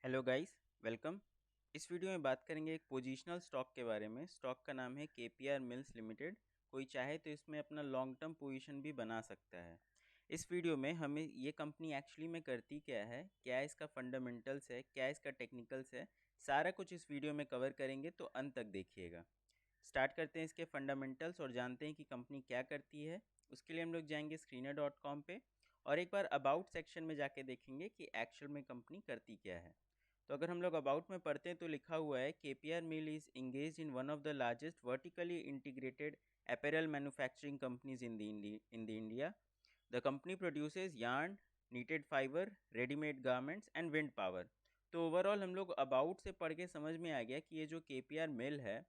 Hello guys, welcome. इस video में बात करेंगे एक पोजीशनल स्टॉक के बारे में। स्टॉक का नाम है केपीआर मिल्स लिमिटेड। कोई चाहे तो इसमें अपना लॉन्ग टर्म पोजीशन भी बना सकता है। इस वीडियो में हमें ये कंपनी एक्चुअली में करती क्या है, क्या इसका फंडामेंटल्स है, क्या इसका टेक्निकल्स है, सारा कुछ इस वीडियो में कवर करेंगे, तो अंत तक देखिएगा। स्टार्ट करते हैं इसके फंडामेंटल्स और जानते हैं कि कंपनी क्या करती है। उसके लिए हम लोग जाएंगे screener.com पे और एक बार अबाउट सेक्शन में जाके देखेंगे कि एक्चुअल में कंपनी करती क्या है। तो अगर हम लोग अबाउट में पढ़ते हैं तो लिखा हुआ है KPR mill is engage in one of the largest vertically integrated apparel manufacturing companies in the India. The company produces yarn, needed fibre, readymade garments and wind power. तो ओवरऑल हम लोग अबाउट से पढ़ के समझ में आ गया कि ये जो केपीआर मिल है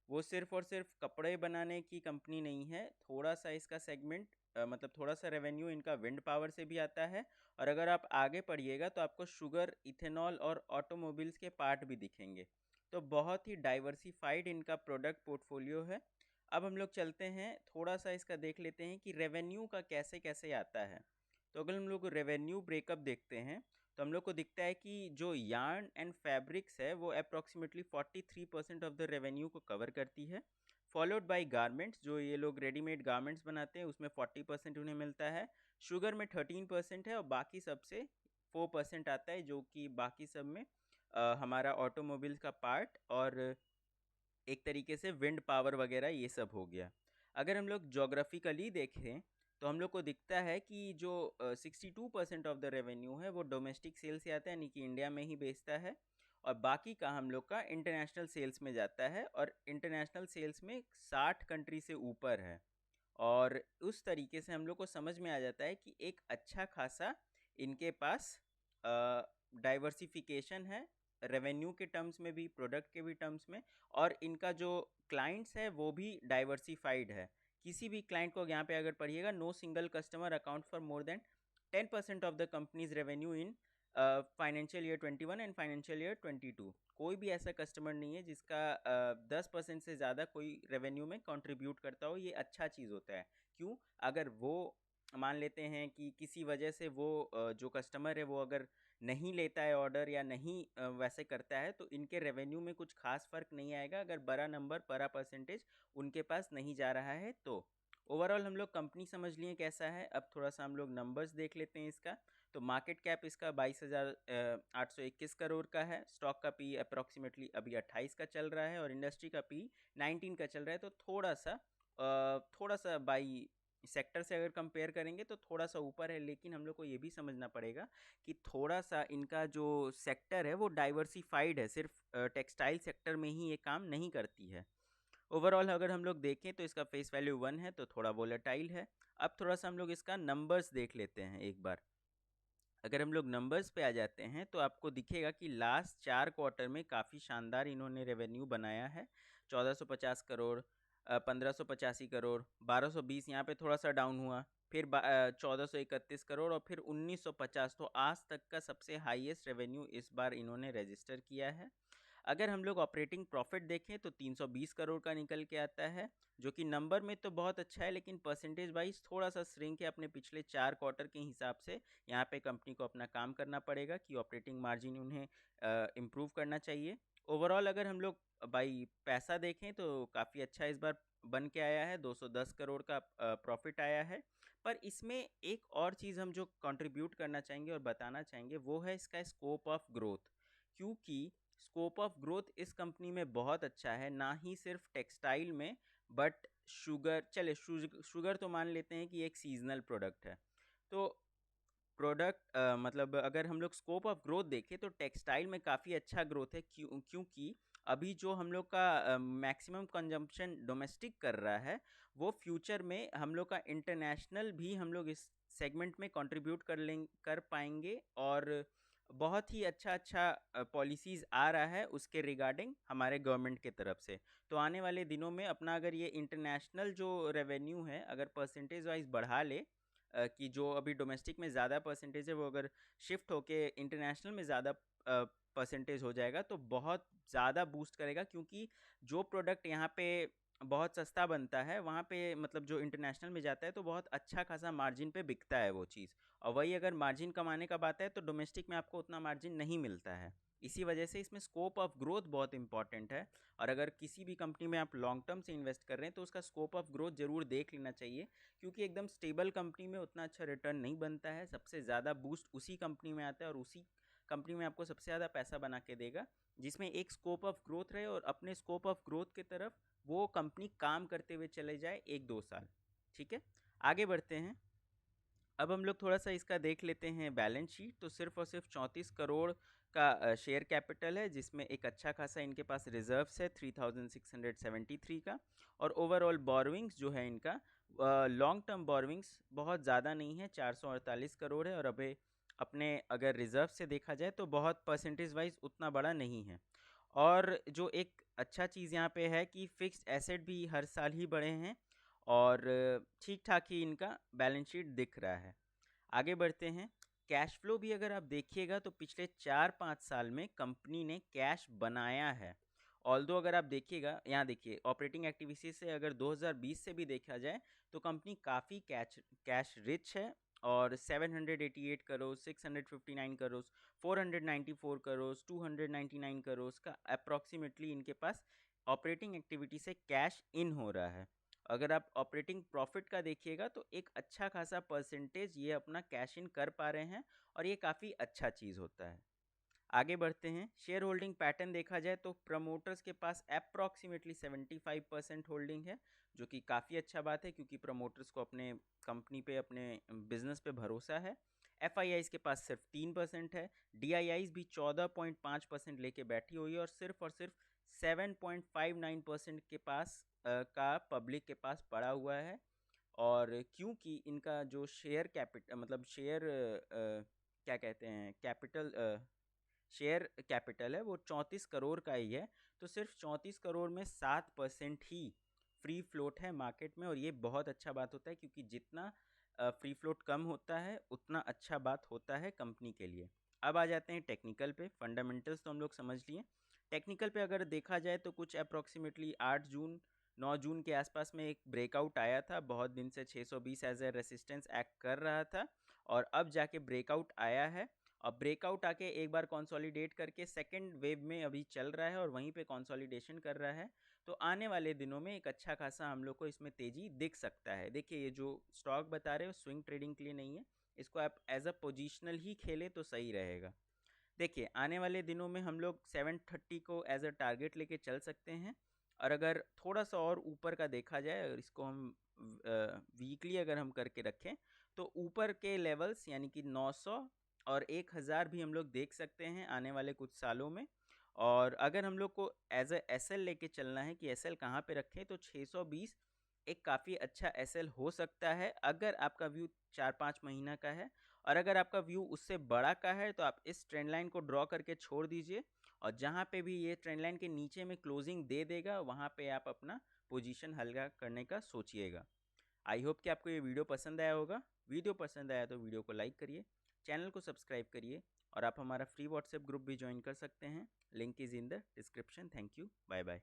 वो सिर्फ और सिर्फ कपड़े बनाने की कंपनी नहीं है। थोड़ा सा इसका सेगमेंट मतलब थोड़ा सा रेवेन्यू इनका विंड पावर से भी आता है। और अगर आप आगे पढ़िएगा तो आपको शुगर, इथेनॉल और ऑटोमोबाइल्स के पार्ट भी दिखेंगे। तो बहुत ही डाइवर्सिफाइड इनका प्रोडक्ट पोर्टफोलियो है। अब हम लोग चलते हैं, थोड़ा सा इसका देख लेते हैं कि रेवेन्यू का कैसे कैसे आता है। तो अगर हम लोग रेवेन्यू ब्रेकअप देखते हैं तो हम लोग को दिखता है कि जो यार्न एंड फैब्रिक्स है वो अप्रॉक्सीमेटली 43% ऑफ द रेवेन्यू को कवर करती है। फॉलोड बाय गारमेंट्स, जो ये लोग रेडीमेड गारमेंट्स बनाते हैं उसमें 40% उन्हें मिलता है। शुगर में 13% है और बाकी सबसे 4% आता है, जो कि बाकी सब में हमारा ऑटोमोबाइल्स का पार्ट और एक तरीके से विंड पावर वगैरह ये सब हो गया। अगर हम लोग जोग्राफिकली देखें तो हम लोग को दिखता है कि जो 62% ऑफ द रेवेन्यू है वो डोमेस्टिक सेल से आता है, यानी कि इंडिया में ही बेचता है। और बाकी का हम लोग का इंटरनेशनल सेल्स में जाता है और इंटरनेशनल सेल्स में 60 कंट्री से ऊपर है। और उस तरीके से हम लोग को समझ में आ जाता है कि एक अच्छा खासा इनके पास डाइवर्सिफिकेशन है, रेवेन्यू के टर्म्स में भी, प्रोडक्ट के भी टर्म्स में। और इनका जो क्लाइंट्स है वो भी डाइवर्सिफाइड है। किसी भी क्लाइंट को यहाँ पे अगर पढ़िएगा, no single customer account for more than 10% of the company's revenue in financial year 21 and financial year 22। कोई भी ऐसा कस्टमर नहीं है जिसका 10% से ज़्यादा कोई रेवेन्यू में कंट्रीब्यूट करता हो। ये अच्छा चीज़ होता है। क्यों? अगर वो मान लेते हैं कि किसी वजह से वो जो कस्टमर है वो अगर नहीं लेता है ऑर्डर या नहीं वैसे करता है, तो इनके रेवेन्यू में कुछ खास फ़र्क नहीं आएगा अगर बड़ा नंबर, बड़ा परसेंटेज उनके पास नहीं जा रहा है। तो ओवरऑल हम लोग कंपनी समझ लिए कैसा है। अब थोड़ा सा हम लोग नंबर्स देख लेते हैं इसका। तो मार्केट कैप इसका 22,821 करोड़ का है। स्टॉक का पी अप्रॉक्सीमेटली अभी 28 का चल रहा है और इंडस्ट्री का पी 19 का चल रहा है। तो थोड़ा सा बाई सेक्टर से अगर कंपेयर करेंगे तो थोड़ा सा ऊपर है। लेकिन हम लोग को ये भी समझना पड़ेगा कि थोड़ा सा इनका जो सेक्टर है वो डाइवर्सिफाइड है, सिर्फ टेक्सटाइल सेक्टर में ही ये काम नहीं करती है। ओवरऑल अगर हम लोग देखें तो इसका फेस वैल्यू 1 है, तो थोड़ा वोलेटाइल है। अब थोड़ा सा हम लोग इसका नंबर्स देख लेते हैं एक बार। अगर हम लोग नंबर्स पे आ जाते हैं तो आपको दिखेगा कि लास्ट 4 क्वार्टर में काफ़ी शानदार इन्होंने रेवेन्यू बनाया है। 1450 करोड़, 1585 करोड़, 1220, यहाँ पे थोड़ा सा डाउन हुआ, फिर 1431 करोड़ और फिर 1950। तो आज तक का सबसे हाईएस्ट रेवेन्यू इस बार इन्होंने रजिस्टर किया है। अगर हम लोग ऑपरेटिंग प्रॉफिट देखें तो 320 करोड़ का निकल के आता है, जो कि नंबर में तो बहुत अच्छा है लेकिन परसेंटेज वाइज थोड़ा सा श्रिंक है अपने पिछले 4 क्वार्टर के हिसाब से। यहाँ पे कंपनी को अपना काम करना पड़ेगा कि ऑपरेटिंग मार्जिन उन्हें इम्प्रूव करना चाहिए। ओवरऑल अगर हम लोग बाई पैसा देखें तो काफ़ी अच्छा इस बार बन के आया है, 210 करोड़ का प्रॉफिट आया है। पर इसमें एक और चीज़ हम जो कंट्रीब्यूट करना चाहेंगे और बताना चाहेंगे वो है इसका स्कोप ऑफ ग्रोथ। क्योंकि स्कोप ऑफ ग्रोथ इस कंपनी में बहुत अच्छा है, ना ही सिर्फ टेक्सटाइल में बट शुगर, चले शुगर तो मान लेते हैं कि एक सीजनल प्रोडक्ट है। तो प्रोडक्ट मतलब अगर हम लोग स्कोप ऑफ ग्रोथ देखें तो टेक्सटाइल में काफ़ी अच्छा ग्रोथ है। क्योंकि अभी जो हम लोग का मैक्सिमम कंजम्पशन डोमेस्टिक कर रहा है वो फ्यूचर में हम लोग का इंटरनेशनल भी हम लोग इस सेगमेंट में कंट्रीब्यूट कर पाएंगे। और बहुत ही अच्छा अच्छा पॉलिसीज़ आ रहा है उसके रिगार्डिंग हमारे गवर्नमेंट के तरफ से। तो आने वाले दिनों में अपना अगर ये इंटरनेशनल जो रेवेन्यू है अगर परसेंटेज वाइज बढ़ा ले, कि जो अभी डोमेस्टिक में ज़्यादा परसेंटेज है वो अगर शिफ्ट होके इंटरनेशनल में ज़्यादा परसेंटेज हो जाएगा तो बहुत ज़्यादा बूस्ट करेगा। क्योंकि जो प्रोडक्ट यहाँ पे बहुत सस्ता बनता है वहाँ पे, मतलब जो इंटरनेशनल में जाता है तो बहुत अच्छा खासा मार्जिन पे बिकता है वो चीज़। और वही अगर मार्जिन कमाने का बात है तो डोमेस्टिक में आपको उतना मार्जिन नहीं मिलता है। इसी वजह से इसमें स्कोप ऑफ ग्रोथ बहुत इंपॉर्टेंट है। और अगर किसी भी कंपनी में आप लॉन्ग टर्म से इन्वेस्ट कर रहे हैं तो उसका स्कोप ऑफ ग्रोथ ज़रूर देख लेना चाहिए, क्योंकि एकदम स्टेबल कंपनी में उतना अच्छा रिटर्न नहीं बनता है। सबसे ज़्यादा बूस्ट उसी कंपनी में आता है और उसी कंपनी में आपको सबसे ज़्यादा पैसा बना के देगा जिसमें एक स्कोप ऑफ ग्रोथ रहे और अपने स्कोप ऑफ ग्रोथ की तरफ वो कंपनी काम करते हुए चले जाए 1-2 साल। ठीक है, आगे बढ़ते हैं। अब हम लोग थोड़ा सा इसका देख लेते हैं बैलेंस शीट। तो सिर्फ और सिर्फ 34 करोड़ का शेयर कैपिटल है, जिसमें एक अच्छा खासा इनके पास रिजर्व्स है 3673 का। और ओवरऑल बोरोइंग्स जो है इनका, लॉन्ग टर्म बोरोइंग्स बहुत ज़्यादा नहीं है, 448 करोड़ है। और अभी अपने अगर रिजर्व से देखा जाए तो बहुत परसेंटेज वाइज उतना बड़ा नहीं है। और जो एक अच्छा चीज़ यहाँ पे है कि फिक्स्ड एसेट भी हर साल ही बढ़े हैं और ठीक ठाक ही इनका बैलेंस शीट दिख रहा है। आगे बढ़ते हैं। कैश फ्लो भी अगर आप देखिएगा तो पिछले 4-5 साल में कंपनी ने कैश बनाया है। ऑल्दो अगर आप देखिएगा, यहाँ देखिए ऑपरेटिंग एक्टिविटी से अगर 2020 से भी देखा जाए तो कंपनी काफ़ी कैश रिच है। और 788 करोड़, 659 करोड़, 494 करोड़, 299 करोड़ का अप्रॉक्सीमेटली इनके पास ऑपरेटिंग एक्टिविटी से कैश इन हो रहा है। अगर आप ऑपरेटिंग प्रॉफिट का देखिएगा तो एक अच्छा खासा परसेंटेज ये अपना कैश इन कर पा रहे हैं और ये काफ़ी अच्छा चीज़ होता है। आगे बढ़ते हैं। शेयर होल्डिंग पैटर्न देखा जाए तो प्रमोटर्स के पास अप्रॉक्सीमेटली 75% होल्डिंग है, जो कि काफ़ी अच्छा बात है क्योंकि प्रमोटर्स को अपने कंपनी पे, अपने बिजनेस पे भरोसा है। एफ के पास सिर्फ 3% है। डी भी 14.5% लेके बैठी हुई है और सिर्फ 7.59% के पास का पब्लिक के पास पड़ा हुआ है। और क्योंकि इनका जो शेयर कैपिटल, मतलब शेयर क्या कहते हैं, कैपिटल, शेयर कैपिटल है वो 34 करोड़ का ही है। तो सिर्फ 34 करोड़ में 7% ही फ्री फ्लोट है मार्केट में। और ये बहुत अच्छा बात होता है क्योंकि जितना फ्री फ्लोट कम होता है उतना अच्छा बात होता है कंपनी के लिए। अब आ जाते हैं टेक्निकल पे। फंडामेंटल्स तो हम लोग समझ लिए। टेक्निकल पे अगर देखा जाए तो कुछ अप्रॉक्सीमेटली 8 जून 9 जून के आसपास में एक ब्रेकआउट आया था। बहुत दिन से 620 एज ए रेसिस्टेंस एक्ट कर रहा था और अब जाके ब्रेकआउट आया है। अब ब्रेकआउट आके एक बार कंसोलिडेट करके सेकंड वेव में अभी चल रहा है और वहीं पे कंसोलिडेशन कर रहा है। तो आने वाले दिनों में एक अच्छा खासा हम लोग को इसमें तेज़ी दिख सकता है। देखिए ये जो स्टॉक बता रहे हो स्विंग ट्रेडिंग के लिए नहीं है, इसको आप एज अ पोजिशनल ही खेले तो सही रहेगा। देखिए आने वाले दिनों में हम लोग 730 को एज अ टारगेट लेके चल सकते हैं। और अगर थोड़ा सा और ऊपर का देखा जाए, अगर इसको हम वीकली अगर हम करके रखें तो ऊपर के लेवल्स यानी कि 900 और 1000 भी हम लोग देख सकते हैं आने वाले कुछ सालों में। और अगर हम लोग को एज अ एस एल लेके चलना है कि एस एल कहाँ पे रखें, तो 620 एक काफ़ी अच्छा एस एल हो सकता है अगर आपका व्यू 4-5 महीना का है। और अगर आपका व्यू उससे बड़ा का है तो आप इस ट्रेंड लाइन को ड्रॉ करके छोड़ दीजिए। और जहाँ पे भी ये ट्रेंड लाइन के नीचे में क्लोजिंग दे देगा वहाँ पे आप अपना पोजीशन हल्का करने का सोचिएगा। आई होप कि आपको ये वीडियो पसंद आया होगा। वीडियो पसंद आया तो वीडियो को लाइक करिए, चैनल को सब्सक्राइब करिए और आप हमारा फ्री व्हाट्सएप ग्रुप भी ज्वाइन कर सकते हैं। Link is in the description. Thank you, bye bye.